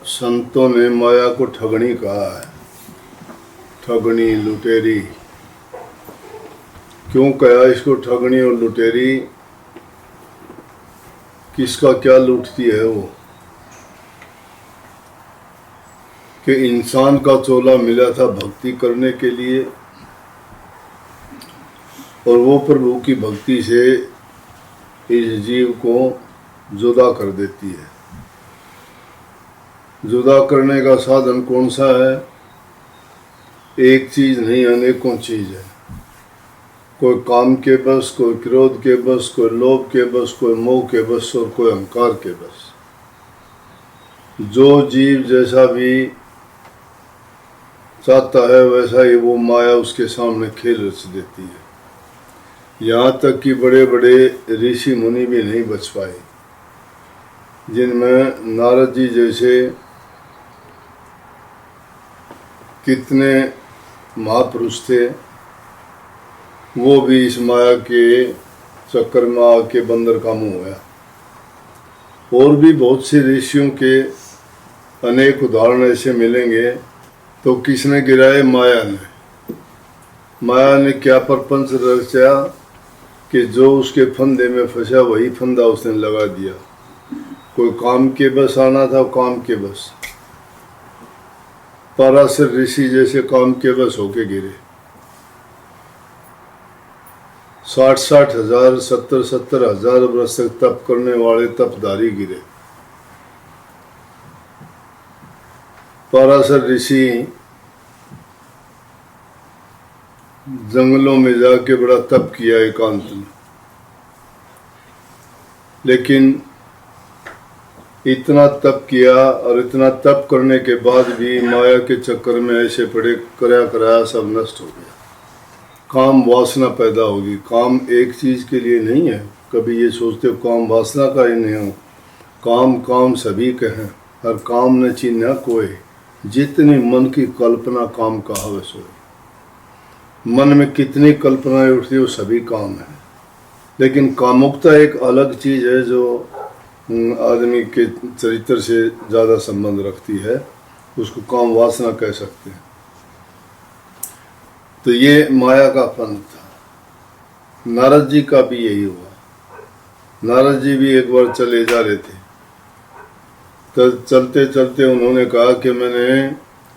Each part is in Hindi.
संतों ने माया को ठगनी कहा है। ठगनी, लुटेरी। क्यों कहा इसको ठगनी और लुटेरी? किसका क्या लूटती है वो? कि इंसान का चोला मिला था भक्ति करने के लिए, और वो प्रभु की भक्ति से इस जीव को जुदा कर देती है। जुदा करने का साधन कौन सा है? एक चीज नहीं, अनेकों चीज है। कोई काम के बस, कोई क्रोध के बस, कोई लोभ के बस, कोई मोह के बस और कोई अहंकार के बस। जो जीव जैसा भी चाहता है वैसा ही वो माया उसके सामने खेल रच देती है। यहाँ तक कि बड़े बड़े ऋषि मुनि भी नहीं बच पाए, जिनमें नारद जी जैसे कितने महापुरुष थे, वो भी इस माया के चक्कर में आके बंदर का मुंह हुआ। और भी बहुत से ऋषियों के अनेक उदाहरण ऐसे मिलेंगे। तो किसने गिराए? माया ने। माया ने क्या प्रपंच रचा कि जो उसके फंदे में फंसा वही फंदा उसने लगा दिया। कोई काम के बस आना था, काम के बस। पराशर ऋषि जैसे काम के बस होके गिरे। 60-60 हजार, 70-70 हजार वर्ष तक तप करने वाले तपधारी गिरे। पराशर ऋषि जंगलों में जाके बड़ा तप किया एकांत में, लेकिन इतना तप किया और इतना तप करने के बाद भी माया के चक्कर में ऐसे पड़े, कराया सब नष्ट हो गया। काम वासना पैदा होगी। काम एक चीज के लिए नहीं है। कभी ये सोचते हो काम वासना का ही नहीं हो। काम काम सभी के हैं, हर काम न चिन्ह कोई। जितनी मन की कल्पना काम का हवस हो। मन में कितनी कल्पनाएं उठती वो सभी काम है। लेकिन कामुकता एक अलग चीज है जो आदमी के चरित्र से ज़्यादा संबंध रखती है। उसको काम वासना कह सकते हैं। तो ये माया का फंद था। नारद जी का भी यही हुआ। नारद जी भी एक बार चले जा रहे थे, तो चलते चलते उन्होंने कहा कि मैंने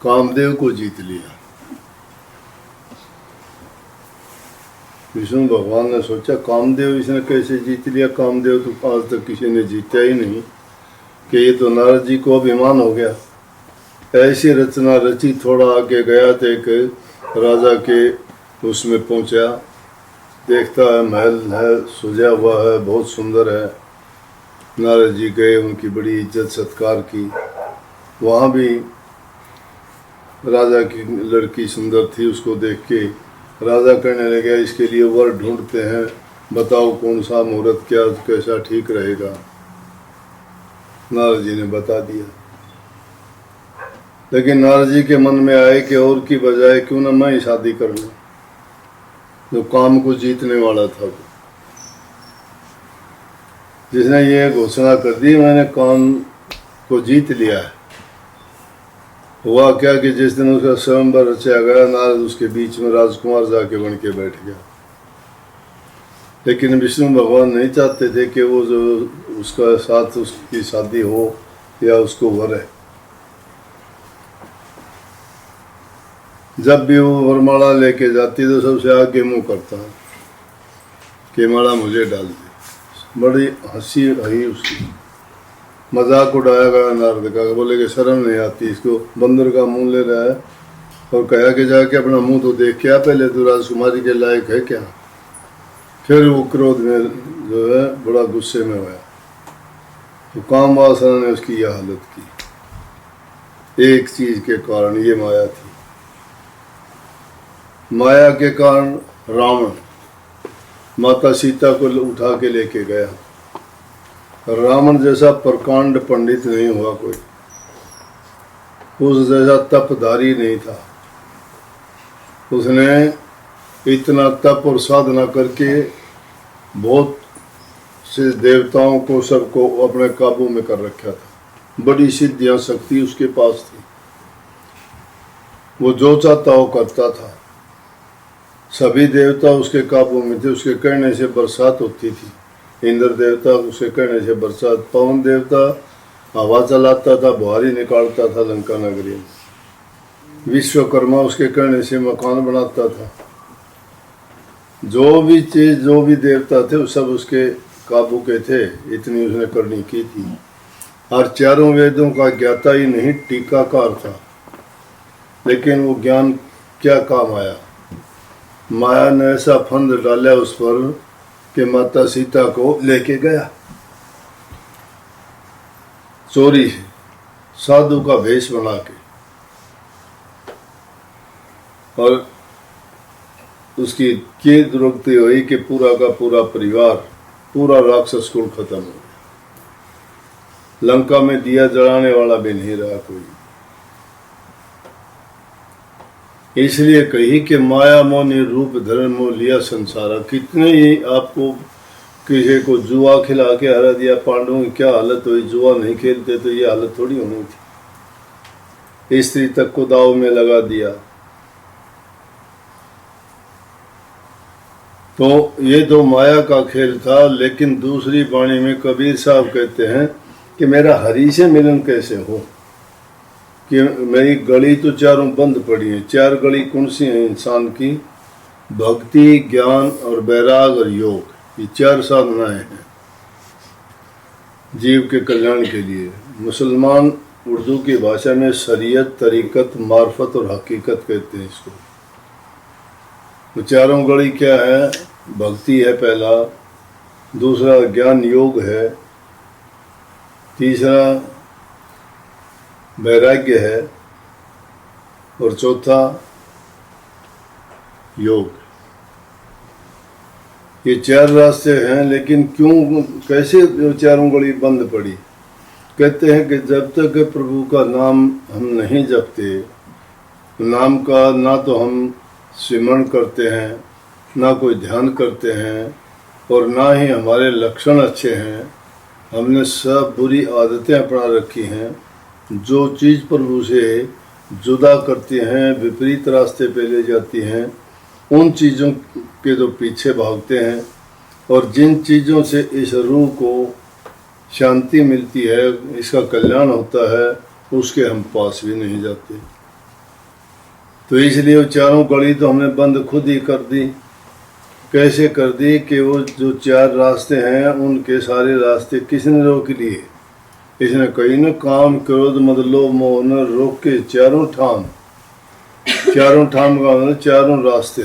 कामदेव को जीत लिया। विष्णु भगवान ने सोचा कामदेव इसने कैसे जीत लिया? कामदेव तो आज तक किसी ने जीता ही नहीं, कि ये तो नारद जी को अभिमान हो गया। ऐसी रचना रची। थोड़ा आगे गया तो एक राजा के उसमें पहुंचा, देखता है महल है, सजा हुआ है, बहुत सुंदर है। नारद जी गए, उनकी बड़ी इज्जत सत्कार की। वहाँ भी राजा की लड़की सुंदर थी। उसको देख के राजा कहने लगे इसके लिए वर ढूंढते हैं, बताओ कौन सा मुहूर्त क्या कैसा ठीक रहेगा। नारद जी ने बता दिया। लेकिन नारद जी के मन में आए कि और की बजाय क्यों ना मैं ही शादी कर लूं। जो काम को जीतने वाला था वो, जिसने ये घोषणा कर दी मैंने काम को जीत लिया है। हुआ क्या कि जिस दिन उसका स्वयंवर रचा गया, नारद उसके बीच में राजकुमार जाके बन के बैठ गया। लेकिन विष्णु भगवान नहीं चाहते थे कि वो जो उसका साथ उसकी शादी हो या उसको वर है। जब भी वो वरमाला लेके जाती तो सबसे आगे मुंह करता कि माला मुझे डाल दे। बड़ी हंसी आई उसकी। मजाक उड़ाया गया नारद का। बोले कि शर्म नहीं आती इसको, बंदर का मुंह ले रहा है। और कहा कि जाके अपना मुंह तो देख क्या, पहले तो राजकुमारी के लायक है क्या। फिर वो क्रोध में जो है बड़ा गुस्से में हुआ। तो काम वासना ने उसकी यह हालत की। एक चीज के कारण, ये माया थी। माया के कारण रावण माता सीता को उठा के लेके गया। रावण जैसा प्रकांड पंडित नहीं हुआ कोई, उस जैसा तपधारी नहीं था। उसने इतना तप और साधना करके बहुत से देवताओं को सबको अपने काबू में कर रखा था। बड़ी सिद्धियां शक्ति उसके पास थी। वो जो चाहता वो करता था। सभी देवता उसके काबू में थे। उसके कहने से बरसात होती थी। इंद्र देवता उसके कहने से बरसात, पवन देवता हवा चलाता था, बुहारी निकालता था लंका नगरी में। विश्वकर्मा उसके कहने से मकान बनाता था। जो भी चीज, जो भी देवता थे, वो सब उसके काबू के थे। इतनी उसने करनी की थी। और चारों वेदों का ज्ञाता ही नहीं, टीकाकार था। लेकिन वो ज्ञान क्या काम आया? माया ने ऐसा फंद डाला उस पर कि माता सीता को लेके गया चोरी से, साधु का भेष बना के, और उसकी की दुर्गति हुई कि पूरा का पूरा परिवार, पूरा राक्षस कुल खत्म हो गया। लंका में दिया जलाने वाला भी नहीं रहा कोई। इसलिए कही कि माया मोह ने रूप धर्म मोह लिया संसारा। कितने ही आपको किसी को जुआ खिला के हरा दिया। पांडवों की क्या हालत हुई, जुआ नहीं खेलते तो ये हालत थोड़ी होनी थी। स्त्री तक को दाव में लगा दिया। तो ये तो माया का खेल था। लेकिन दूसरी वाणी में कबीर साहब कहते हैं कि मेरा हरि से मिलन कैसे हो, कि मेरी गली तो चारों बंद पड़ी है। चार गली कौन सी है इंसान की? भक्ति, ज्ञान और वैराग और योग। ये चार साधनाएं हैं जीव के कल्याण के लिए। मुसलमान उर्दू की भाषा में शरीयत, तरीकत, मार्फत और हकीकत कहते हैं इसको। तो चारों गली क्या है? भक्ति है पहला, दूसरा ज्ञान योग है, तीसरा वैराग्य है, और चौथा योग। ये चार रास्ते हैं। लेकिन क्यों, कैसे चारों गली बंद पड़ी? कहते हैं कि जब तक प्रभु का नाम हम नहीं जपते, नाम का ना तो हम सिमरण करते हैं, ना कोई ध्यान करते हैं, और ना ही हमारे लक्षण अच्छे हैं। हमने सब बुरी आदतें अपना रखी हैं जो चीज़ प्रभु से जुदा करती हैं, विपरीत रास्ते पे ले जाती हैं। उन चीज़ों के तो पीछे भागते हैं, और जिन चीज़ों से इस रूह को शांति मिलती है, इसका कल्याण होता है, उसके हम पास भी नहीं जाते। तो इसलिए वो चारों गली तो हमने बंद खुद ही कर दी। कैसे कर दी? कि वो जो चार रास्ते हैं उनके सारे रास्ते किसने रोक लिए? इसने कही ना, काम, क्रोध, मद, लोभ, मोह न रोक के चारों ठाम। चारों ठाम का मतलब चारों रास्ते,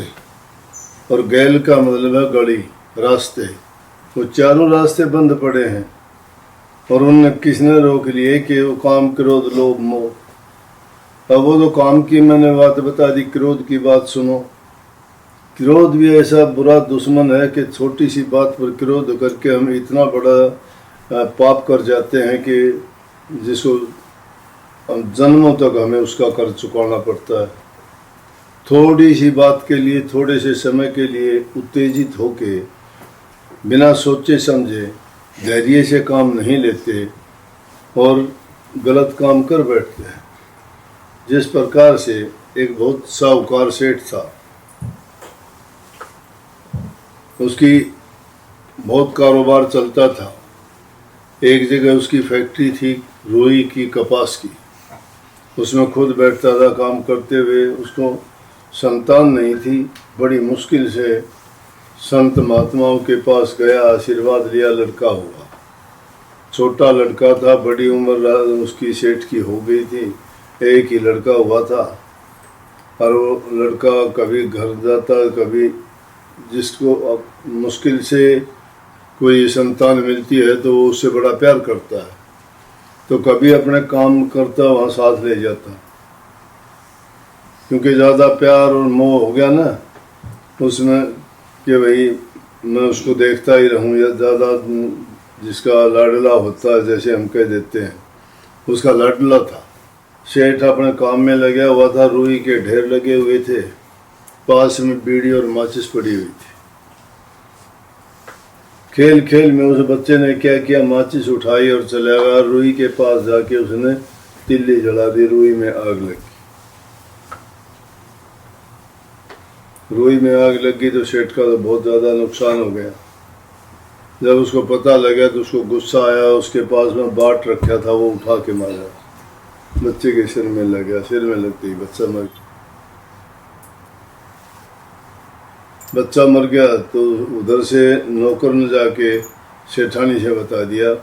और गैल का मतलब है गली, रास्ते। वो चारों रास्ते बंद पड़े हैं, और उनने किसने रोक लिए? कि वो काम, क्रोध, लोभ, मोह। अब वो तो काम की मैंने बात बता दी, क्रोध की बात सुनो। क्रोध भी ऐसा बुरा दुश्मन है कि छोटी सी बात पर क्रोध करके हम इतना बड़ा पाप कर जाते हैं कि जिसको जन्मों तक हमें उसका कर चुकाना पड़ता है। थोड़ी सी बात के लिए, थोड़े से समय के लिए उत्तेजित होके बिना सोचे समझे धैर्य से काम नहीं लेते और गलत काम कर बैठते हैं। जिस प्रकार से एक बहुत साहूकार सेठ था, उसकी बहुत कारोबार चलता था। एक जगह उसकी फैक्ट्री थी रुई की, कपास की। उसमें खुद बैठता था काम करते हुए। उसको संतान नहीं थी। बड़ी मुश्किल से संत महात्माओं के पास गया, आशीर्वाद लिया, लड़का हुआ। छोटा लड़का था, बड़ी उम्र उसकी सेठ की हो गई थी, एक ही लड़का हुआ था। और वो लड़का कभी घर जाता, कभी जिसको अब मुश्किल से कोई संतान मिलती है तो वो उससे बड़ा प्यार करता है, तो कभी अपने काम करता वहाँ साथ ले जाता। क्योंकि ज़्यादा प्यार और मोह हो गया ना उसमें कि भाई मैं उसको देखता ही रहूँ, या ज़्यादा जिसका लाडला होता है जैसे हम कह देते हैं, उसका लाडला था। सेठ अपने काम में लगा हुआ था, रुई के ढेर लगे हुए थे, पास में बीड़ी और माचिस पड़ी हुई थी। खेल खेल में उस बच्चे ने क्या किया, माचिस उठाई और चला गया। रुई के पास जाके उसने तिल्ली जला दी, रुई में आग लगी। रुई में आग लगी तो सेठ का तो बहुत ज़्यादा नुकसान हो गया। जब उसको पता लगा तो उसको गुस्सा आया, उसके पास में बाट रखा था वो उठा के मारा, बच्चे के सिर में लग गया। सिर में लगते ही बच्चा मर गया। बच्चा मर गया तो उधर से नौकर ने जाके सेठानी से बता दिया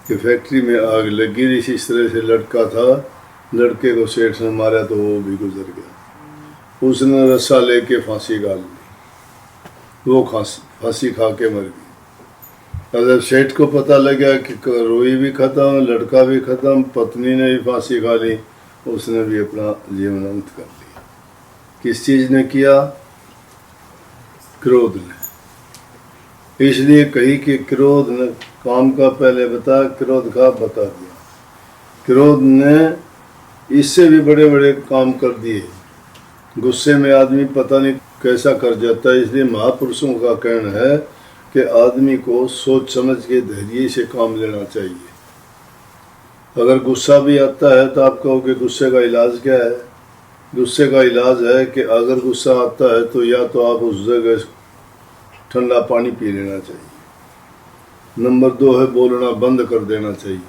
कि फैक्ट्री में आग लगी रही, इस तरह से लड़का था, लड़के को सेठ ने मारा तो वो भी गुजर गया। उसने रस्सा लेके फांसी गाल ली, वो फांसी खा के मर गई। अगर सेठ को पता लगा कि रुई भी खत्म, लड़का भी खत्म, पत्नी ने भी फांसी खा ली, उसने भी अपना जीवन अंत कर लिया। किस चीज़ ने किया? क्रोध ने। इसलिए कही कि क्रोध ने काम का पहले बता, क्रोध का बता दिया। क्रोध ने इससे भी बड़े बड़े काम कर दिए। गुस्से में आदमी पता नहीं कैसा कर जाता है। इसलिए महापुरुषों का कहना है कि आदमी को सोच समझ के धैर्य से काम लेना चाहिए। अगर गुस्सा भी आता है तो आप कहोगे गुस्से का इलाज क्या है? गुस्से का इलाज है कि अगर गुस्सा आता है तो या तो आप उस जगह ठंडा पानी पी लेना चाहिए। नंबर 2 है बोलना बंद कर देना चाहिए।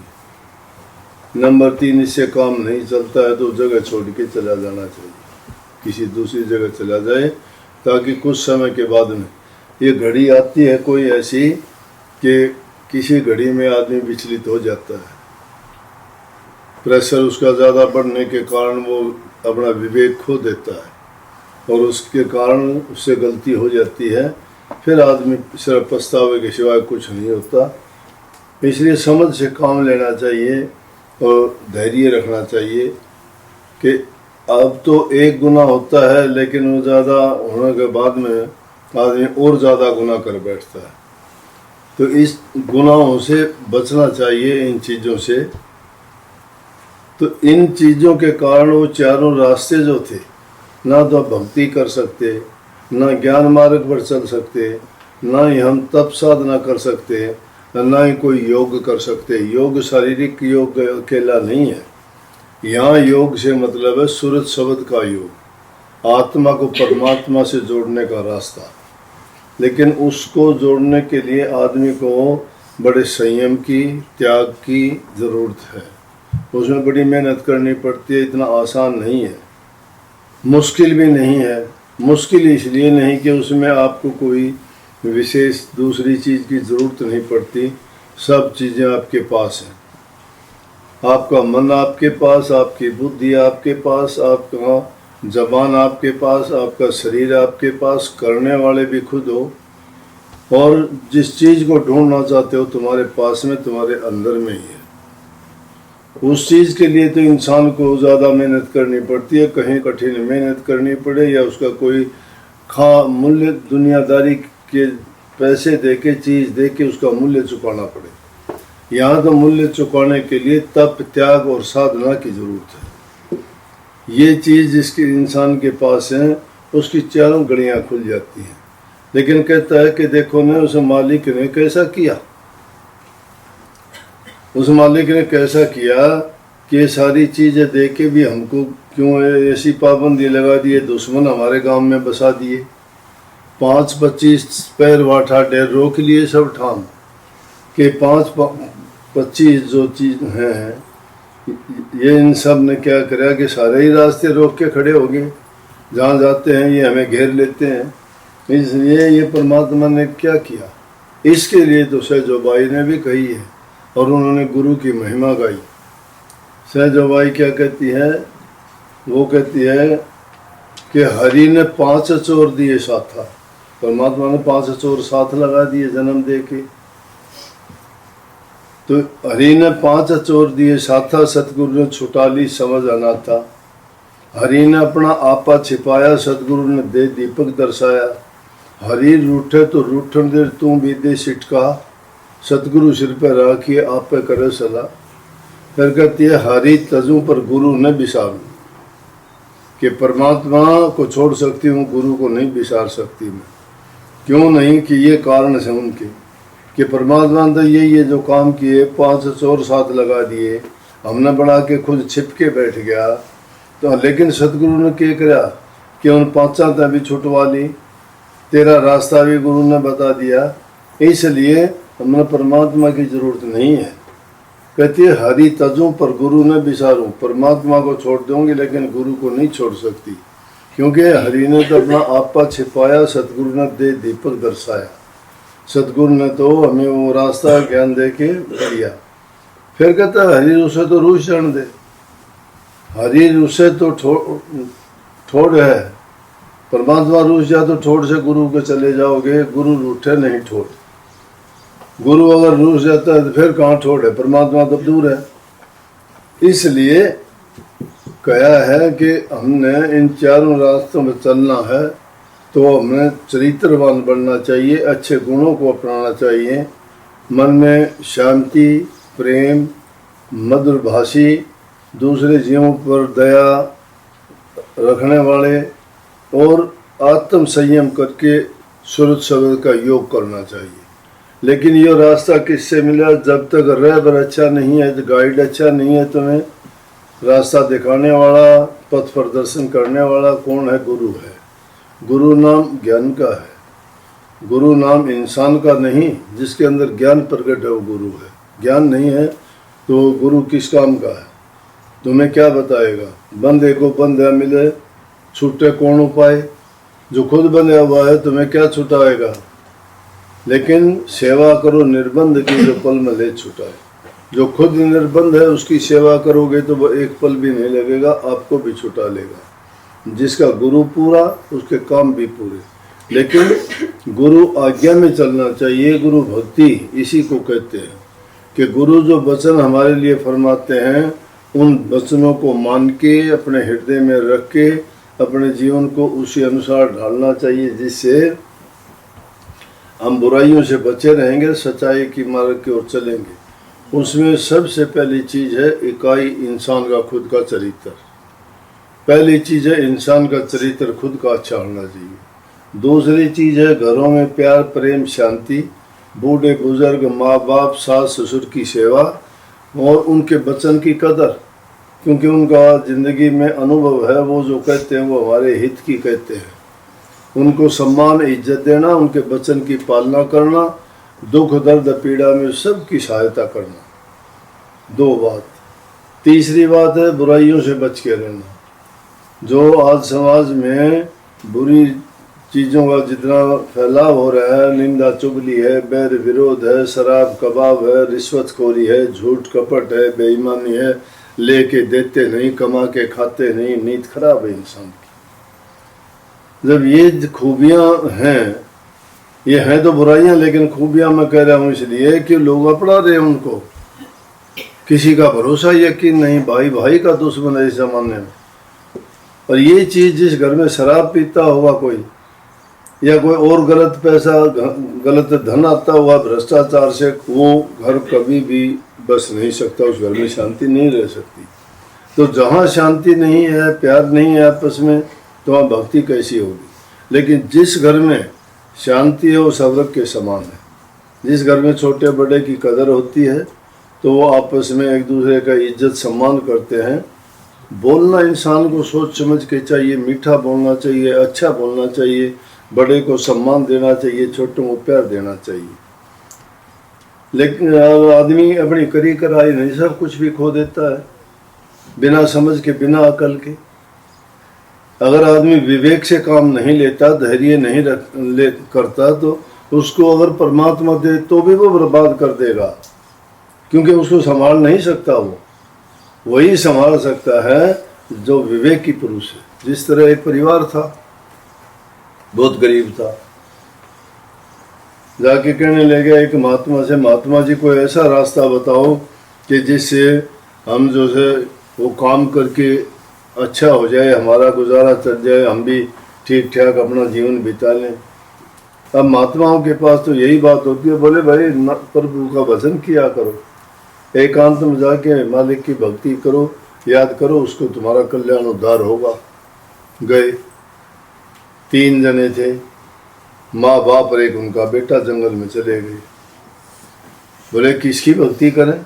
नंबर 3 इससे काम नहीं चलता है तो उस जगह छोड़ के चला जाना चाहिए, किसी दूसरी जगह चला जाए, ताकि कुछ समय के बाद में ये घड़ी आती है कोई ऐसी कि किसी घड़ी में आदमी विचलित हो जाता है। प्रेशर उसका ज़्यादा बढ़ने के कारण वो अपना विवेक खो देता है और उसके कारण उससे गलती हो जाती है। फिर आदमी सिर्फ पछतावे के सिवाय कुछ नहीं होता। इसलिए समझ से काम लेना चाहिए और धैर्य रखना चाहिए कि अब तो एक गुनाह होता है लेकिन वो ज़्यादा होने के बाद में आदमी और ज़्यादा गुनाह कर बैठता है। तो इस गुनाहों से बचना चाहिए, इन चीज़ों से। तो इन चीज़ों के कारण वो चारों रास्ते जो थे, ना तो भक्ति कर सकते, ना ज्ञान मार्ग पर चल सकते, ना ही हम तप साधना कर सकते, ना ही कोई योग कर सकते। योग शारीरिक योग अकेला नहीं है। यहाँ योग से मतलब है सूरज शब्द का योग, आत्मा को परमात्मा से जोड़ने का रास्ता। लेकिन उसको जोड़ने के लिए आदमी को बड़े संयम की, त्याग की ज़रूरत है। उसमें बड़ी मेहनत करनी पड़ती है। इतना आसान नहीं है, मुश्किल भी नहीं है। मुश्किल इसलिए नहीं कि उसमें आपको कोई विशेष दूसरी चीज़ की ज़रूरत नहीं पड़ती। सब चीज़ें आपके पास हैं। आपका मन आपके पास, आपकी बुद्धि आपके पास, आपका ज़बान आपके पास, आपका शरीर आपके पास, करने वाले भी खुद हो। और जिस चीज़ को ढूंढना चाहते हो तुम्हारे पास में, तुम्हारे अंदर में ही है। उस चीज़ के लिए तो इंसान को ज़्यादा मेहनत करनी पड़ती है, कहीं कठिन मेहनत करनी पड़े या उसका कोई मूल्य दुनियादारी के पैसे दे के, चीज़ दे के उसका मूल्य चुकाना पड़े। यहाँ तो मूल्य चुकाने के लिए तप, त्याग और साधना की ज़रूरत है। ये चीज़ जिसके इंसान के पास है उसकी चारों गड़ियाँ खुल जाती हैं। लेकिन कहता है कि देखो ना उस मालिक ने कैसा किया, उस मालिक ने कैसा किया कि ये सारी चीज़ें दे के भी हमको क्यों ऐसी पाबंदी लगा दी है। दुश्मन हमारे गांव में बसा दिए, 5-25 पैर वाठा डेर रोक लिए सब ठाम के 5-25 जो चीज़ हैं ये इन सब ने क्या करा कि सारे ही रास्ते रोक के खड़े हो गए। जहाँ जाते हैं ये हमें घेर लेते हैं। इसलिए ये परमात्मा ने क्या किया, इसके लिए तो सहजोबाई ने भी कही है और उन्होंने गुरु की महिमा गाई। सहजोबाई क्या कहती है? वो कहती है कि हरि ने 5 चोर दिए साथा, परमात्मा ने 5 चोर साथ लगा दिए जन्म दे के। तो हरि ने 5 चोर दिए साथा, सतगुरु ने छुटा ली समझ अनाथा। हरि ने अपना आपा छिपाया, सतगुरु ने दे दीपक दर्शाया। हरि रूठे तो रूठन दे तू भी दे सिटका, सतगुरु सिर पर राखिए आप पे करे सलाह। फिर कहती है हरि तजू पर गुरु न बिसारू, कि परमात्मा को छोड़ सकती हूँ, गुरु को नहीं बिसार सकती मैं। क्यों नहीं? कि ये कारण है उनके कि परमात्मा ने तो यही है जो काम किए, 5 चोर साथ लगा दिए, हमने बना के खुद छिप के बैठ गया। तो लेकिन सतगुरु ने क्या करा कि उन 5 भी छुटवा ली, तेरा रास्ता भी गुरु ने बता दिया। इसलिए हमें परमात्मा की जरूरत नहीं है। कहती है हरि तजूं पर गुरु ने विसारूं, परमात्मा को छोड़ दूंगी लेकिन गुरु को नहीं छोड़ सकती, क्योंकि हरि ने तो अपना आपा छिपाया, सतगुरु ने दे दीपक दर्शाया। सतगुरु ने तो हमें वो रास्ता ज्ञान दे के दिया। फिर कहता है हरि उसे तो रूस जान दे, हरि उसे तो ठोड़ है, परमात्मा रूस जा तो ठोड़ से गुरु के चले जाओगे, गुरु रूठे नहीं ठोड़। गुरु अगर रूस जाता है तो फिर कहाँ ठोड़ है, परमात्मा तो दूर है। इसलिए कहा है कि हमने इन चारों रास्तों में चलना है तो हमें चरित्रवान बनना चाहिए, अच्छे गुणों को अपनाना चाहिए, मन में शांति, प्रेम, मधुर भाषी, दूसरे जीवों पर दया रखने वाले और आत्म संयम करके सुरत शब्द का योग करना चाहिए। लेकिन ये रास्ता किससे मिला? जब तक रहबर अच्छा नहीं है, गाइड अच्छा नहीं है, तुम्हें रास्ता दिखाने वाला, पथ प्रदर्शन करने वाला कौन है? गुरु है। गुरु नाम ज्ञान का है, गुरु नाम इंसान का नहीं, जिसके अंदर ज्ञान प्रकट है वो गुरु है। ज्ञान नहीं है तो गुरु किस काम का है? तुम्हें क्या बताएगा? बंदे को बंधा मिले, छूटे कौन उपाय? जो खुद बंधा हुआ है तुम्हें क्या छुटाएगा? लेकिन सेवा करो निर्बंध की, जो पल में ले छुटाए। जो खुद निर्बंध है उसकी सेवा करोगे तो वो एक पल भी नहीं लगेगा, आपको भी छुटा लेगा। जिसका गुरु पूरा उसके काम भी पूरे। लेकिन गुरु आज्ञा में चलना चाहिए, गुरु भक्ति इसी को कहते हैं कि गुरु जो वचन हमारे लिए फरमाते हैं उन वचनों को मान के अपने हृदय में रख के अपने जीवन को उसी अनुसार ढालना चाहिए, जिससे हम बुराइयों से बचे रहेंगे, सच्चाई की मार्ग की ओर चलेंगे। उसमें सबसे पहली चीज़ है इकाई इंसान का खुद का चरित्र। पहली चीज़ है इंसान का चरित्र खुद का अच्छा होना चाहिए। दूसरी चीज़ है घरों में प्यार, प्रेम, शांति, बूढ़े बुजुर्ग, माँ बाप, सास ससुर की सेवा और उनके वचन की कदर, क्योंकि उनका ज़िंदगी में अनुभव है, वो जो कहते हैं वो हमारे हित की कहते हैं। उनको सम्मान, इज्जत देना, उनके वचन की पालना करना, दुख दर्द पीड़ा में सबकी सहायता करना। 2 बात। तीसरी बात है बुराइयों से बच के रहना। जो आज समाज में बुरी चीज़ों का जितना फैलाव हो रहा है, निंदा चुगली है, बैर विरोध है, शराब कबाब है, रिश्वतखोरी है, झूठ कपट है, बेईमानी है, लेके देते नहीं, कमा के खाते नहीं, नीयत खराब है इंसान की। जब ये खूबियाँ हैं, ये हैं तो बुराइयाँ, लेकिन खूबियाँ मैं कह रहा हूँ इसलिए कि लोग अपना रहे हैं उनको। किसी का भरोसा यकीन नहीं, भाई भाई का दुश्मन है इस जमाने में। और ये चीज़ जिस घर में शराब पीता होगा कोई, या कोई और गलत पैसा, गलत धन आता हुआ भ्रष्टाचार से, वो घर कभी भी बस नहीं सकता, उस घर में शांति नहीं रह सकती। तो जहाँ शांति नहीं है, प्यार नहीं है आपस में, तो वहाँ भक्ति कैसी होगी? लेकिन जिस घर में शांति है वो स्वर्ग के समान है। जिस घर में छोटे बड़े की कदर होती है तो वो आपस में एक दूसरे का इज्जत सम्मान करते हैं। बोलना इंसान को सोच समझ के चाहिए, मीठा बोलना चाहिए, अच्छा बोलना चाहिए, बड़े को सम्मान देना चाहिए, छोटों को प्यार देना चाहिए। लेकिन आदमी अपनी करी कराई नहीं सब कुछ भी खो देता है, बिना समझ के, बिना अकल के। अगर आदमी विवेक से काम नहीं लेता, धैर्य नहीं करता, तो उसको अगर परमात्मा दे तो भी वो बर्बाद कर देगा, क्योंकि उसको संभाल नहीं सकता। वो वही संभाल सकता है जो विवेकी पुरुष है। जिस तरह एक परिवार था, बहुत गरीब था, जाके कहने लगे एक महात्मा से, महात्मा जी कोई ऐसा रास्ता बताओ कि जिससे हम जो है वो काम करके अच्छा हो जाए, हमारा गुजारा चल जाए, हम भी ठीक ठाक अपना जीवन बिता लें। अब महात्माओं के पास तो यही बात होती है, बोले भाई प्रभु का भजन किया करो, एकांत में जाके मालिक की भक्ति करो, याद करो, उसको तुम्हारा कल्याण उद्धार होगा। गए, 3 जने थे, माँ बाप और एक उनका बेटा, जंगल में चले गए। बोले किसकी भक्ति करें?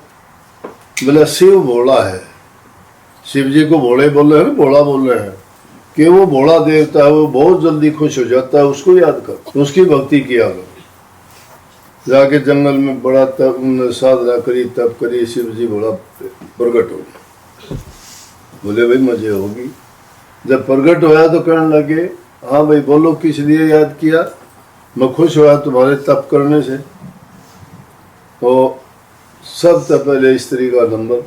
बोले शिव भोला है। शिव जी को भोले बोल रहे हैं, भोला बोल रहे हैं कि वो भोला देवता है, वो बहुत जल्दी खुश हो जाता है, उसको याद कर, उसकी भक्ति किया करो। जाके जंगल में बड़ा तप साधना करी, तप करी, शिव जी भोला प्रकट हो गया। बोले भाई मजे होगी। जब प्रकट होया तो कहने लगे हाँ भाई बोलो किस लिए याद किया? मैं खुश हुआ तुम्हारे तप करने से। तो सबसे पहले स्त्री का नंबर।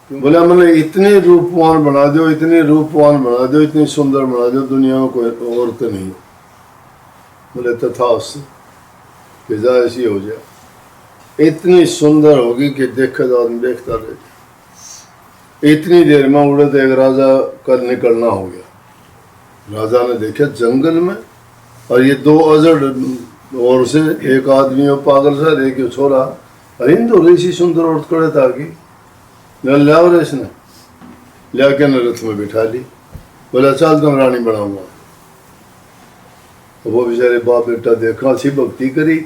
बोले मैंने इतने रूपवान बना दो, इतने रूपवान बना दो, इतनी सुंदर बना दो, दुनिया में कोई औरत नहीं। बोले तथास्तु, फिजा ऐसी हो जाए, इतनी सुंदर होगी कि देखा तो आदमी देखता रह जाए। इतनी देर में उड़द एक राजा का निकलना हो गया। राजा ने देखा जंगल में और ये दो अजड़ और से एक आदमी और पागल सा, एक छोरा, अरे इन दो ऐसी सुंदर औरत खड़े था कि लिया और इसने लिया के रथ में बिठा ली। बोला चल तुम रानी बनाऊंगा। तो वो बेचारे बाप बेटा देखा, अच्छी भक्ति करी,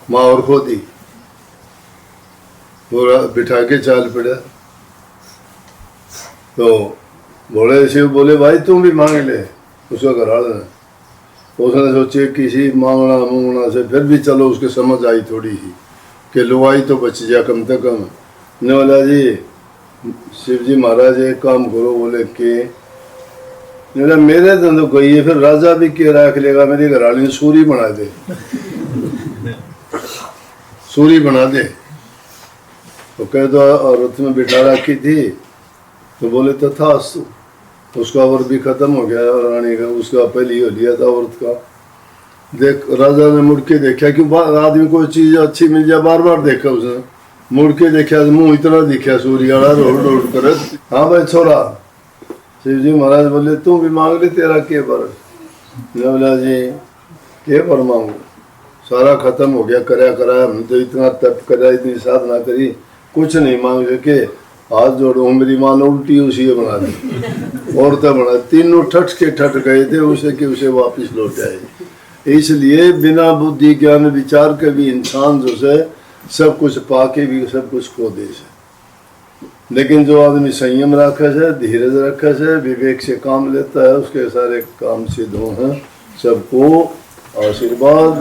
माँ और खो दी, वो बिठा के चाल पड़ा। तो भोले शिव बोले भाई तुम भी मांग ले। उसका घर आना, उसने सोचे किसी मांगना मूंगना से फिर भी चलो उसके समझ आई थोड़ी ही कि लुआई तो बच जाए कम से कम। ने बोला जी शिव जी महाराज एक काम करो। बोले के मेरे तो गई है, फिर राजा भी के रख लेगा, मेरी घरवाली ने सूरी बना दे, सूरी बना दे। तो कह दो औरत में बिठा रखी थी। तो बोले तथास्तु। उसका वर्ष भी खत्म हो गया और रानी का उसका पहले ही हो लिया था औरत का। देख राजा ने मुड़ के देखा कि आदमी कोई चीज अच्छी मिल जाए, बार बार देखा उसने, मुड़ के देखा मुंह इतना दिखा सूर्य रोड रोड कर। हाँ भाई छोरा। शिव जी महाराज बोले तू भी मांग ले, तेरा के पर? बोला जी के पर मांगू, सारा खत्म हो गया, कराया कराया, हमने तो इतना तप कराया, इतनी साधना करी, कुछ नहीं मांग सके। हाथ जोड़ो, मेरी माँ ने उल्टी उसी बना दी, औरतें बना, तीनों ठट के ठट गए थे उसे कि उसे वापिस लौट आए। इसलिए बिना बुद्धि ज्ञान विचार के भी इंसान जो है सब कुछ पाके भी सब कुछ खो दे से। लेकिन जो आदमी संयम रखे से, धीरज रखे से, विवेक से काम लेता है, उसके सारे काम सिद्ध हो हैं। सबको आशीर्वाद।